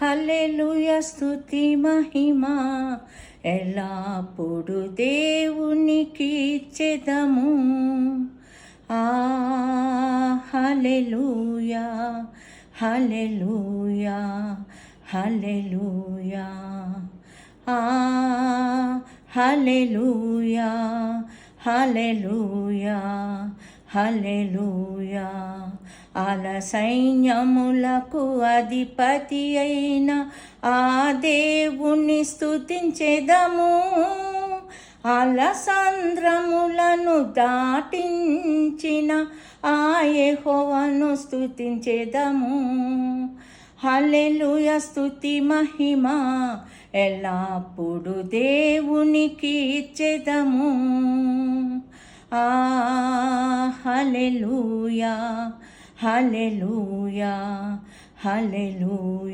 హల్లెలూయా స్తుతి మహిమా ఎల్లప్పుడు దేవునికి ఇచ్చెదము. హల్లెలూయా హల్లెలూయా హల్లెలూయా హల్లెలూయా హల్లెలూయా హల్లెలూయా. అల సైన్యములకు అధిపతి అయిన ఆ దేవుని స్తుతించెదము. అలసంద్రములను దాటించిన ఆ యెహోవాను స్తుతించెదము. హల్లెలూయా స్తుతి మహిమా ఎల్లప్పుడు దేవునికి ఇచ్చెదము. హల్లెలూయా హల్లెలూయా హల్లెలూయా.